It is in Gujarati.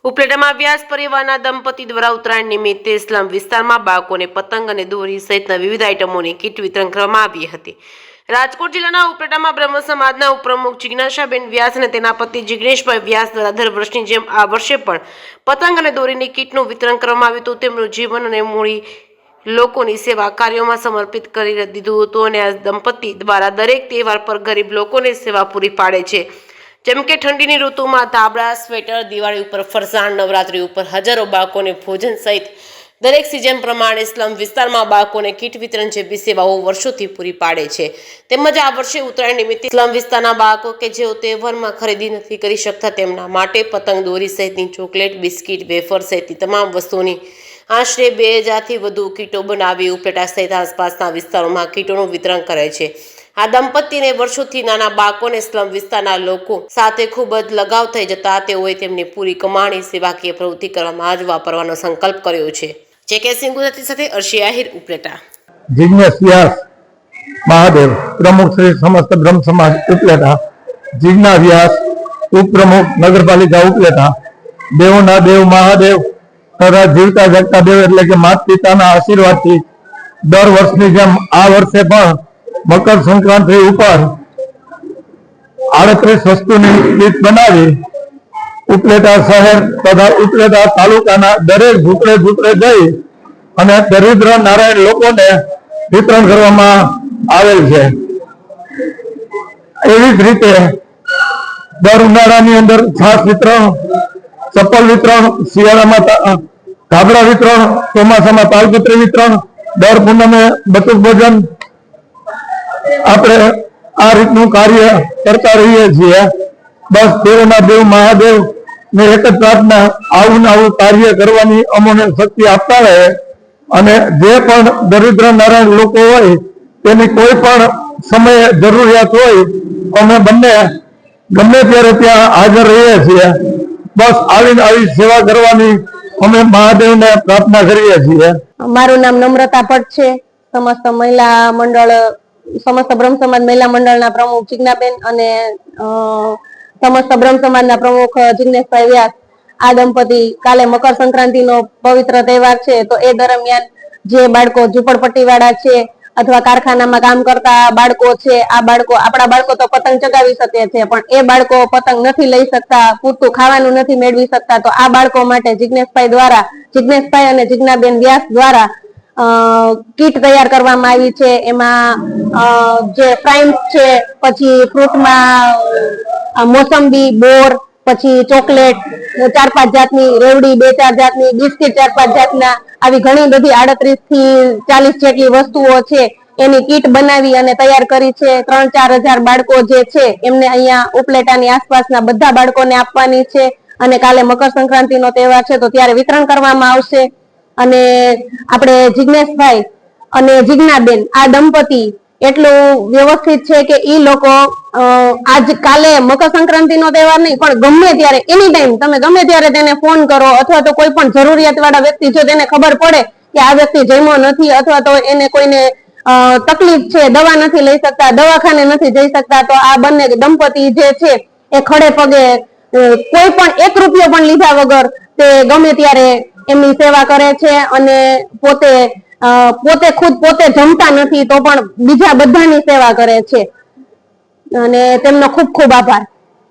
ઉપલેટામાં વ્યાસ પરિવારના દંપતી દ્વારા ઉત્તરાયણ નિમિત્તે સ્લમ વિસ્તારમાં બાળકોને પતંગ અને દોરી સહિતના વિવિધ આઇટમોની કીટ વિતરણ કરવામાં આવી હતી। રાજકોટ જિલ્લાના ઉપલેટામાં બ્રહ્મ સમાજના ઉપપ્રમુખ જિજ્ઞાસાબેન વ્યાસ અને તેના પતિ જિગ્નેશભાઈ વ્યાસ દ્વારા દર વર્ષની જેમ આ વર્ષે પણ પતંગ અને દોરીની કીટનું વિતરણ કરવામાં આવ્યું હતું। તેમનું જીવન અને મૂડી લોકોની સેવા કાર્યોમાં સમર્પિત કરી દીધું હતું અને આ દંપતી દ્વારા દરેક તહેવાર પર ગરીબ લોકોને સેવા પૂરી પાડે છે। જેમ કે ઠંડીની ઋતુમાં ધાબળા, સ્વેટર, દિવાળી ઉપર ફરસાણ, નવરાત્રી ઉપર હજારો બાળકોને ભોજન સહિત દરેક સિઝન પ્રમાણે સ્લમ વિસ્તારમાં બાળકોને કીટ વિતરણ જેવી સેવાઓ વર્ષોથી પૂરી પાડે છે। તેમજ આ વર્ષે ઉત્તરાયણ નિમિત્તે સ્લમ વિસ્તારના બાળકો કે જેઓ તહેવારમાં ખરીદી નથી કરી શકતા તેમના માટે પતંગ, દોરી સહિતની ચોકલેટ, બિસ્કીટ, વેફર સહિતની તમામ વસ્તુઓની આશરે 2000થી વધુ કીટો બનાવી ઉપલેટા સહિત આસપાસના વિસ્તારોમાં કીટોનું વિતરણ કરે છે। આ દંપતીને વર્ષોથી નાના બાળકોને સ્લમ વિસ્તારના લોકો સાથે ખૂબ જ લગાવ થઈ જતા તેઓએ તેમની પૂરી કમાણી સેવાકીય પ્રવૃત્તિ કરવામાં જ વાપરવાનો સંકલ્પ કર્યો છે। જે કે સિંગુજાતી સાથે અર્શી આહિર, ઉપલેટા। જિગ્નેશ વ્યાસ મહાદેવ, પ્રમુખ શ્રી સમસ્ત બ્રહ્મ સમાજ ઉપલેટા। જિજ્ઞા વ્યાસ, ઉપપ્રમુખ નગરપાલિકા ઉપલેટા। દેવોના દેવ મહાદેવ તથા જીવતા જગતા દેવ એટલે કે માતા પિતાના આશીર્વાદથી દર વર્ષની જેમ આ વર્ષે પણ મકર સંક્રાંતિ ઉપર 38 વસ્તુની કીટ બનાવી ઉપલેટા શહેર તથા ઉપલેટા તાલુકાના દરેક ઝૂંપડે જઈ અને દરિદ્ર નારાયણ લોકોને વિતરણ કરવામાં આવેલ છે। એવી જ રીતે દર ઉનાળાની અંદર છાશ વિતરણ, ચપ્પલ વિતરણ, શિયાળામાં ધાબળા વિતરણ, ચોમાસામાં તાલપત્રી વિતરણ, દર પૂનમે બટુક ભોજન આપણે આ રીતનું કાર્ય કરતા રહીએ છીએ। બસ દેવોના દેવ મહાદેવ ને એક જ પ્રાર્થના, આવું કાર્ય કરવાની અમને શક્તિ આપતા રહે અને જે પણ દરિદ્ર નારાયણ લોકો હોય તેની કોઈ પણ સમયે જરૂરિયાત હોય અમે બંને ગમે ત્યારે ત્યાં હાજર રહીએ છીએ। બસ આવી સેવા કરવાની અમે મહાદેવને પ્રાર્થના કરીએ છીએ। મારું નામ નમ્રતા ભટ્ટ છે। સમસ્ત મહિલા મંડળ, સમસ્ત બ્રહ્મ સમાજ મહિલા મંડળના પ્રમુખ જિજ્ઞાબેન અને સમસ્ત બ્રહ્મ સમાજના પ્રમુખ જિગ્નેશભાઈ વ્યાસ આ દંપતી કાલે મકર સંક્રાંતિનો પવિત્ર તહેવાર છે તો એ દરમિયાન જે બાળકો ઝૂંપડપટ્ટી વાળા છે અથવા કારખાનામાં કામ કરતા બાળકો છે, આપણા બાળકો તો પતંગ ચગાવી શકે છે પણ એ બાળકો પતંગ નથી લઈ શકતા, પૂરતું ખાવાનું નથી મેળવી શકતા, તો આ બાળકો માટે જિજ્ઞેશભાઈ અને જિજ્ઞાબેન વ્યાસ દ્વારા કીટ તૈયાર કરવામાં આવી છે। એમાં જે ફ્રાઈમ્સ છે, પછી ફ્રૂટમાં મોસંબી, બોર, પછી ચોકલેટ 4-5 જાતની, રેવડી 2-4 જાતની, બિસ્કિટ 4-5 જાતના, આવી ઘણી બધી 38 થી 40 જેટલી વસ્તુઓ છે એની કીટ બનાવી અને તૈયાર કરી છે। 3-4 હજાર બાળકો જે છે એમને અહીંયા ઉપલેટાની આસપાસના બધા બાળકોને આપવાની છે અને કાલે મકર સંક્રાંતિનો તહેવાર છે તો ત્યારે વિતરણ કરવામાં આવશે। અને આપણે જિગ્નેશભાઈ અને જિજ્ઞાબેન આ દંપતી એટલું વ્યવસ્થિત છે કે ઈ લોકો આજ કાલે મકર સંક્રાંતિનો તહેવાર નહીં પણ ગમે ત્યારે એની ટાઈમ તમે ગમે ત્યારે તેને ફોન કરો અથવા તો કોઈ પણ જરૂરિયાત વાળા વ્યક્તિ જો તેને ખબર પડે કે આ વ્યક્તિ જમ્યો નથી અથવા તો એને કોઈને તકલીફ છે, દવા નથી લઈ શકતા, દવાખાને નથી જઈ શકતા, તો આ બંને દંપતી જે છે એ ખડે પગે કોઈ પણ 1 રૂપિયો પણ લીધા વગર તે ગમે ત્યારે એમની સેવા કરે છે અને પોતે જમતા નથી તો પણ બીજા બધાની સેવા કરે છે અને તેમનો ખૂબ ખૂબ આભાર।